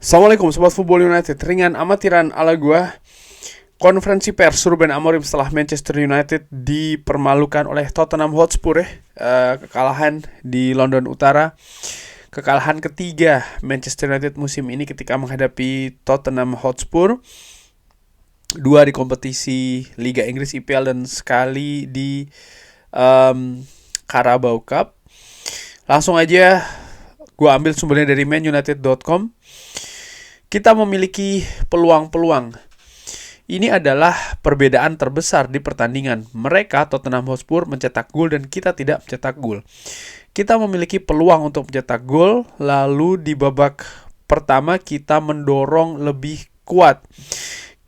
Assalamualaikum Sobat Football United. Ringan amatiran ala gua. Konferensi pers Ruben Amorim setelah Manchester United dipermalukan oleh Tottenham Hotspur kekalahan di London Utara. Kekalahan ketiga Manchester United musim ini ketika menghadapi Tottenham Hotspur. 2 di kompetisi Liga Inggris IPL dan sekali di Carabao Cup. Langsung aja gua ambil sumbernya dari manunited.com. Kita memiliki peluang-peluang. Ini adalah perbedaan terbesar di pertandingan. Mereka, Tottenham Hotspur, mencetak gol dan kita tidak mencetak gol. Kita memiliki peluang untuk mencetak gol, lalu di babak pertama kita mendorong lebih kuat.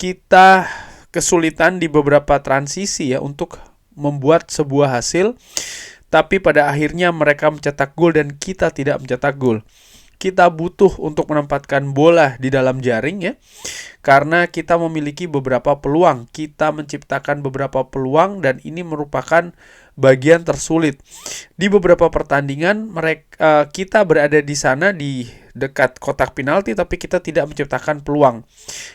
Kita kesulitan di beberapa transisi untuk membuat sebuah hasil, tapi pada akhirnya mereka mencetak gol dan kita tidak mencetak gol. Kita butuh untuk menempatkan bola di dalam jaring karena kita memiliki beberapa peluang. Kita menciptakan beberapa peluang dan ini merupakan bagian tersulit. Di beberapa pertandingan kita berada di sana di dekat kotak penalti tapi kita tidak menciptakan peluang.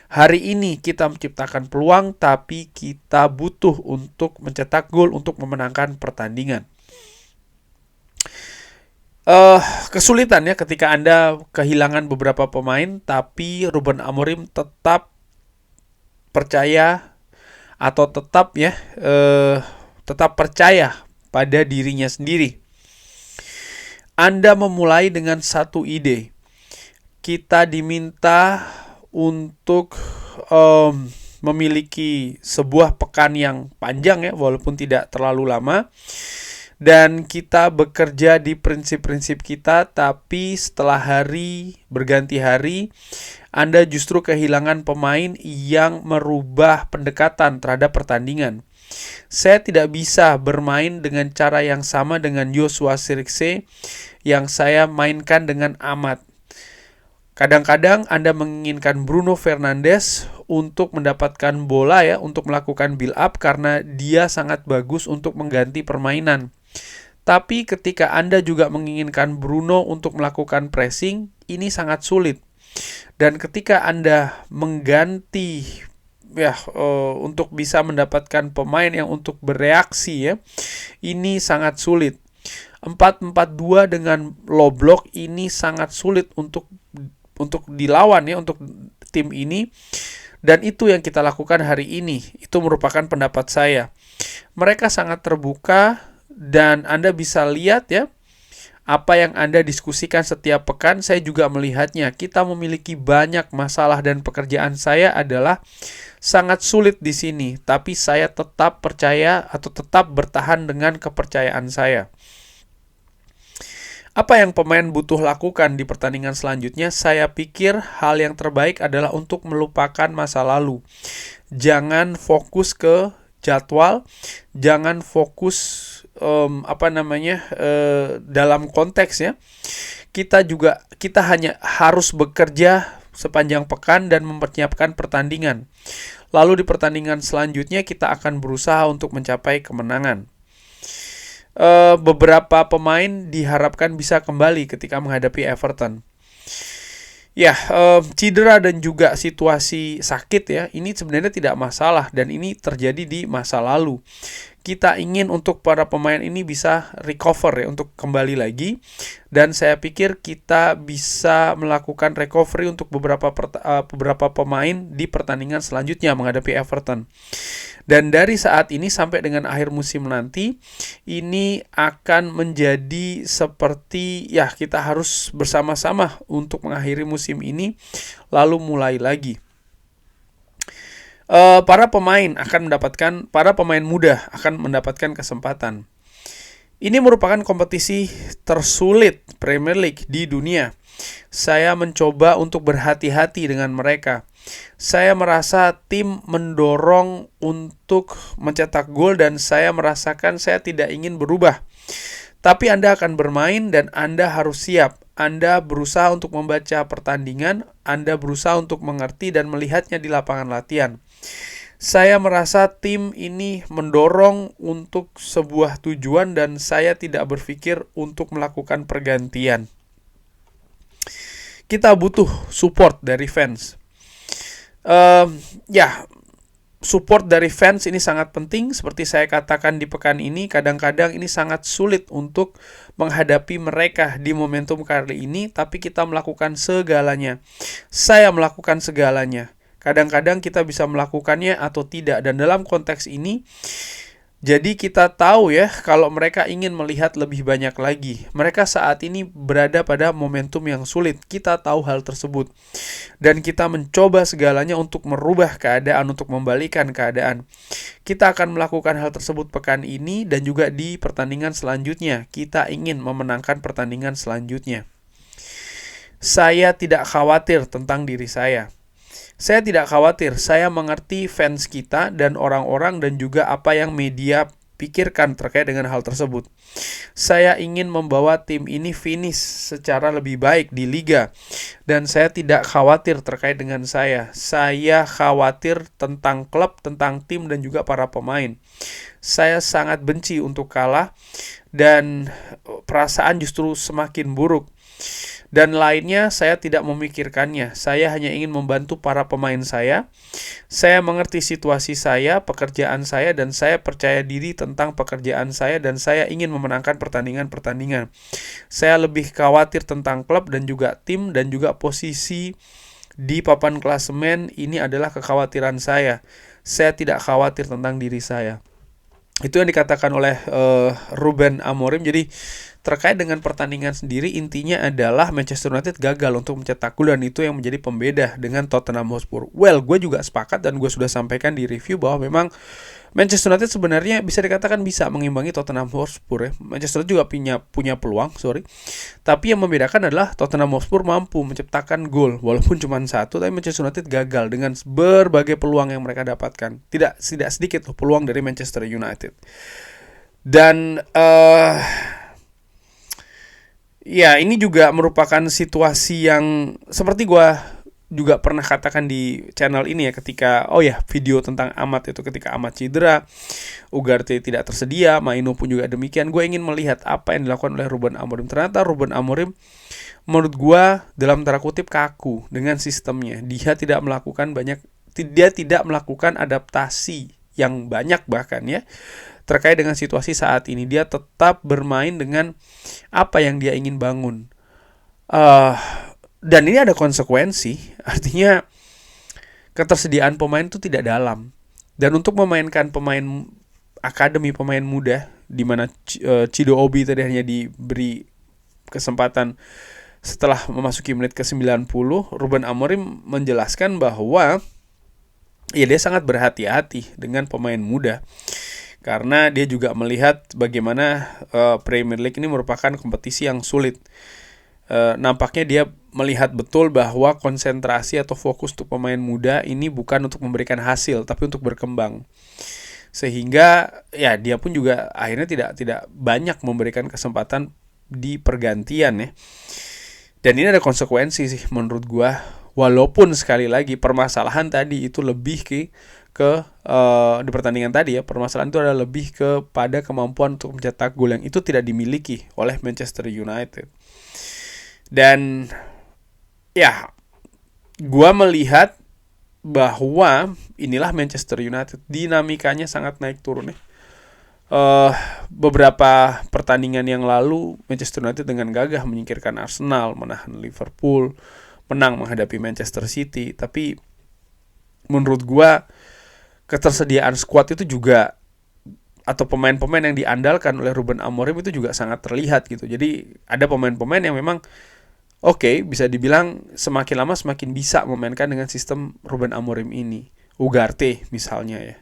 Hari ini kita menciptakan peluang tapi kita butuh untuk mencetak gol untuk memenangkan pertandingan. Kesulitan ketika Anda kehilangan beberapa pemain, tapi Ruben Amorim tetap percaya atau tetap percaya pada dirinya sendiri. Anda memulai dengan satu ide. Kita diminta untuk memiliki sebuah pekan yang panjang walaupun tidak terlalu lama. Dan kita bekerja di prinsip-prinsip kita, tapi setelah hari berganti hari, Anda justru kehilangan pemain yang merubah pendekatan terhadap pertandingan. Saya tidak bisa bermain dengan cara yang sama dengan Joshua Zirkzee yang saya mainkan dengan Amat. Kadang-kadang Anda menginginkan Bruno Fernandes untuk mendapatkan bola untuk melakukan build up karena dia sangat bagus untuk mengganti permainan. Tapi ketika Anda juga menginginkan Bruno untuk melakukan pressing, ini sangat sulit. Dan ketika Anda mengganti untuk bisa mendapatkan pemain yang untuk bereaksi ini sangat sulit. 4-4-2 dengan low block ini sangat sulit untuk dilawan untuk tim ini. Dan itu yang kita lakukan hari ini. Itu merupakan pendapat saya. Mereka sangat terbuka. Dan Anda bisa lihat apa yang Anda diskusikan setiap pekan, saya juga melihatnya. Kita memiliki banyak masalah dan pekerjaan saya adalah sangat sulit di sini. Tapi saya tetap percaya atau tetap bertahan dengan kepercayaan saya. Apa yang pemain butuh lakukan di pertandingan selanjutnya? Saya pikir hal yang terbaik adalah untuk melupakan masa lalu. Jangan fokus ke jadwal, jangan fokus dalam konteks kita hanya harus bekerja sepanjang pekan dan mempersiapkan pertandingan. Lalu di pertandingan selanjutnya kita akan berusaha untuk mencapai kemenangan. Beberapa pemain diharapkan bisa kembali ketika menghadapi Everton. Cedera dan juga situasi sakit ini sebenarnya tidak masalah dan ini terjadi di masa lalu. Kita ingin untuk para pemain ini bisa recover untuk kembali lagi. Dan saya pikir kita bisa melakukan recovery untuk beberapa pemain di pertandingan selanjutnya menghadapi Everton. Dan dari saat ini sampai dengan akhir musim nanti, ini akan menjadi seperti kita harus bersama-sama untuk mengakhiri musim ini, lalu mulai lagi. Para pemain muda akan mendapatkan kesempatan. Ini merupakan kompetisi tersulit Premier League di dunia. Saya mencoba untuk berhati-hati dengan mereka. Saya merasa tim mendorong untuk mencetak gol dan saya merasakan saya tidak ingin berubah. Tapi Anda akan bermain dan Anda harus siap. Anda berusaha untuk membaca pertandingan, Anda berusaha untuk mengerti dan melihatnya di lapangan latihan. Saya merasa tim ini mendorong untuk sebuah tujuan dan saya tidak berpikir untuk melakukan pergantian. kita butuh support dari fans. Support dari fans ini sangat penting. Seperti saya katakan di pekan ini, kadang-kadang ini sangat sulit untuk menghadapi mereka di momentum kali ini, tapi kita melakukan segalanya. Saya melakukan segalanya. Kadang-kadang kita bisa melakukannya atau tidak. Dan dalam konteks ini, jadi kita tahu ya, kalau mereka ingin melihat lebih banyak lagi. Mereka saat ini berada pada momentum yang sulit. Kita tahu hal tersebut. Dan kita mencoba segalanya untuk merubah keadaan, untuk membalikan keadaan. Kita akan melakukan hal tersebut pekan ini dan juga di pertandingan selanjutnya. Kita ingin memenangkan pertandingan selanjutnya. Saya tidak khawatir tentang diri saya. Saya tidak khawatir, saya mengerti fans kita dan orang-orang dan juga apa yang media pikirkan terkait dengan hal tersebut. Saya ingin membawa tim ini finish secara lebih baik di liga. Dan saya tidak khawatir terkait dengan saya. Saya khawatir tentang klub, tentang tim dan juga para pemain. Saya sangat benci untuk kalah dan perasaan justru semakin buruk. Dan lainnya saya tidak memikirkannya. Saya hanya ingin membantu para pemain saya. Saya mengerti situasi saya, pekerjaan saya, dan saya percaya diri tentang pekerjaan saya, dan saya ingin memenangkan pertandingan-pertandingan. Saya lebih khawatir tentang klub dan juga tim dan juga posisi di papan klasemen. Ini adalah kekhawatiran saya. Saya tidak khawatir tentang diri saya. Itu yang dikatakan oleh Ruben Amorim. Jadi terkait dengan pertandingan sendiri, intinya adalah Manchester United gagal untuk mencetak gol, dan itu yang menjadi pembeda dengan Tottenham Hotspur. Well, gue juga sepakat dan gue sudah sampaikan di review bahwa memang Manchester United sebenarnya bisa dikatakan bisa mengimbangi Tottenham Hotspur ya. Manchester United juga punya peluang, Tapi yang membedakan adalah Tottenham Hotspur mampu menciptakan gol walaupun cuma satu, tapi Manchester United gagal dengan berbagai peluang yang mereka dapatkan. Tidak sedikit loh peluang dari Manchester United. Dan ini juga merupakan situasi yang seperti gue juga pernah katakan di channel ini ya, ketika video tentang Amat itu, ketika Amat cedera, Ugarte tidak tersedia, Maino pun juga demikian. Gue ingin melihat apa yang dilakukan oleh Ruben Amorim. Ternyata Ruben Amorim menurut gue dalam tanda kutip kaku dengan sistemnya. Dia tidak melakukan adaptasi yang banyak bahkan ya terkait dengan situasi saat ini. Dia tetap bermain dengan apa yang dia ingin bangun. Dan ini ada konsekuensi, artinya ketersediaan pemain itu tidak dalam. Dan untuk memainkan pemain akademi, pemain muda, di mana Chido Obi tadi hanya diberi kesempatan setelah memasuki menit ke-90, Ruben Amorim menjelaskan bahwa dia sangat berhati-hati dengan pemain muda. Karena dia juga melihat bagaimana Premier League ini merupakan kompetisi yang sulit. Nampaknya dia melihat betul bahwa konsentrasi atau fokus untuk pemain muda ini bukan untuk memberikan hasil, tapi untuk berkembang. Sehingga dia pun juga akhirnya tidak banyak memberikan kesempatan di pergantian ya. Dan ini ada konsekuensi sih menurut gua. Walaupun sekali lagi permasalahan tadi itu lebih di pertandingan tadi ya, permasalahan itu adalah lebih kepada kemampuan untuk mencetak gol yang itu tidak dimiliki oleh Manchester United. Dan gua melihat bahwa inilah Manchester United, dinamikanya sangat naik turun ya. Beberapa pertandingan yang lalu Manchester United dengan gagah menyingkirkan Arsenal, menahan Liverpool, menang menghadapi Manchester City. Tapi menurut gua ketersediaan skuad itu juga, atau pemain-pemain yang diandalkan oleh Ruben Amorim itu juga sangat terlihat gitu. Jadi ada pemain-pemain yang memang bisa dibilang semakin lama semakin bisa memainkan dengan sistem Ruben Amorim ini. Ugarte misalnya ya.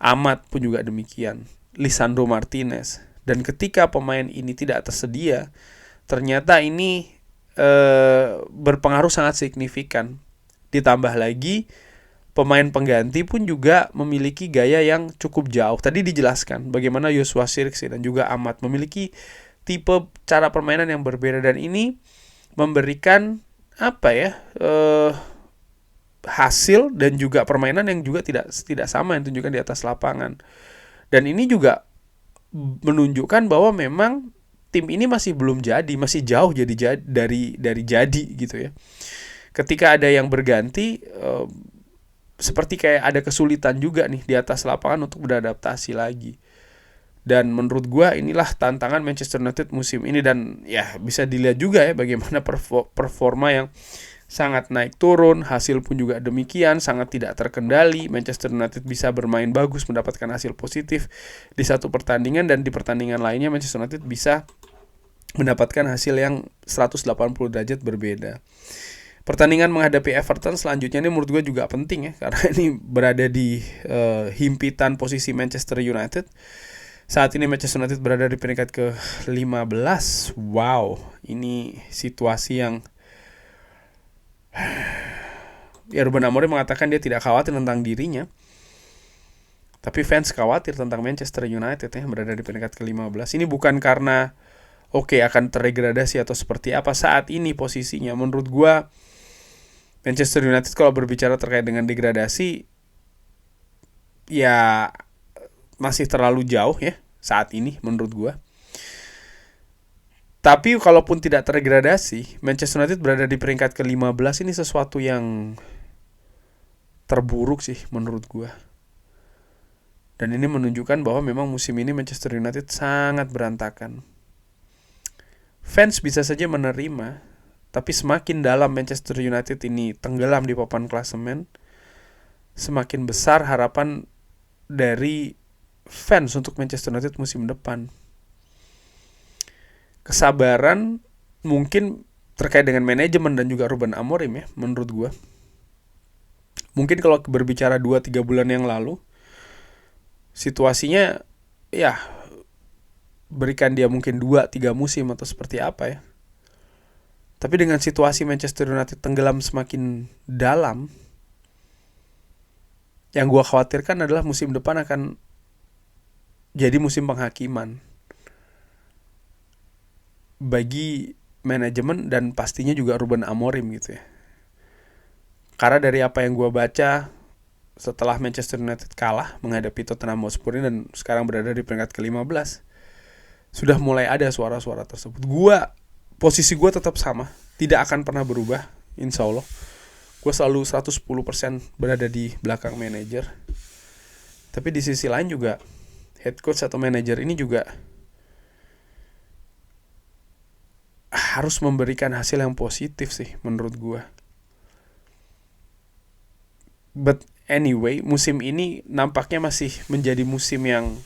Amat pun juga demikian. Lisandro Martinez. Dan ketika pemain ini tidak tersedia, ternyata ini berpengaruh sangat signifikan. Ditambah lagi pemain pengganti pun juga memiliki gaya yang cukup jauh. Tadi dijelaskan bagaimana Joshua Zirkzee dan juga Amat memiliki tipe cara permainan yang berbeda, dan ini memberikan hasil dan juga permainan yang juga tidak sama yang ditunjukkan di atas lapangan. Dan ini juga menunjukkan bahwa memang tim ini masih belum jadi, masih jauh dari jadi gitu ya. Ketika ada yang berganti, seperti kayak ada kesulitan juga nih di atas lapangan untuk beradaptasi lagi. Dan menurut gua inilah tantangan Manchester United musim ini, dan ya bisa dilihat juga ya bagaimana performa yang sangat naik turun, hasil pun juga demikian, sangat tidak terkendali. Manchester United bisa bermain bagus, mendapatkan hasil positif di satu pertandingan, dan di pertandingan lainnya Manchester United bisa mendapatkan hasil yang 180 derajat berbeda. Pertandingan menghadapi Everton selanjutnya ini menurut gue juga penting ya, karena ini berada di himpitan posisi Manchester United. Saat ini Manchester United berada di peringkat ke-15. Wow, ini situasi yang ya, Ruben Amorim mengatakan dia tidak khawatir tentang dirinya, tapi fans khawatir tentang Manchester United ya, berada di peringkat ke-15. Ini bukan karena akan terdegradasi atau seperti apa saat ini posisinya. Menurut gue Manchester United kalau berbicara terkait dengan degradasi, ya masih terlalu jauh ya saat ini menurut gue. Tapi kalaupun tidak terdegradasi, Manchester United berada di peringkat ke-15 ini sesuatu yang terburuk sih menurut gue. Dan ini menunjukkan bahwa memang musim ini Manchester United sangat berantakan. Fans bisa saja menerima, tapi semakin dalam Manchester United ini tenggelam di papan klasemen, semakin besar harapan dari fans untuk Manchester United musim depan. Kesabaran mungkin terkait dengan manajemen dan juga Ruben Amorim ya, menurut gue. Mungkin kalau berbicara 2-3 bulan yang lalu, situasinya ya berikan dia mungkin 2-3 musim atau seperti apa ya. Tapi dengan situasi Manchester United tenggelam semakin dalam, yang gue khawatirkan adalah musim depan akan jadi musim penghakiman bagi manajemen dan pastinya juga Ruben Amorim gitu ya. Karena dari apa yang gue baca setelah Manchester United kalah menghadapi Tottenham Hotspur dan sekarang berada di peringkat ke-15, sudah mulai ada suara-suara tersebut. Posisi gue tetap sama, tidak akan pernah berubah, insya Allah. Gue selalu 110% berada di belakang manajer. Tapi di sisi lain juga head coach atau manajer ini juga harus memberikan hasil yang positif sih menurut gue. But anyway, musim ini nampaknya masih menjadi musim yang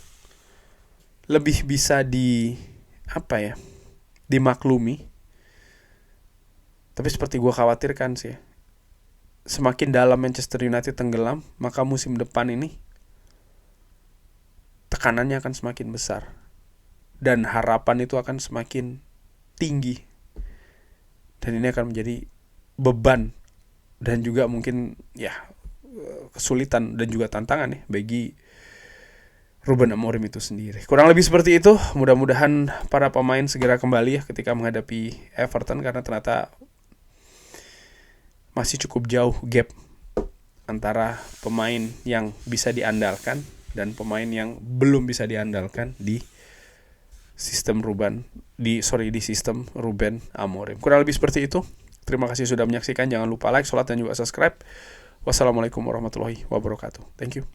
lebih bisa dimaklumi. Tapi seperti gue khawatirkan sih, semakin dalam Manchester United tenggelam, maka musim depan ini tekanannya akan semakin besar dan harapan itu akan semakin tinggi, dan ini akan menjadi beban dan juga mungkin ya kesulitan dan juga tantangan ya bagi Ruben Amorim itu sendiri. Kurang lebih seperti itu. Mudah-mudahan para pemain segera kembali ya ketika menghadapi Everton, karena ternyata masih cukup jauh gap antara pemain yang bisa diandalkan dan pemain yang belum bisa diandalkan di sistem Ruben Amorim. Kurang lebih seperti itu. Terima kasih sudah menyaksikan. Jangan lupa like, share, dan juga subscribe. Wassalamualaikum warahmatullahi wabarakatuh. Thank you.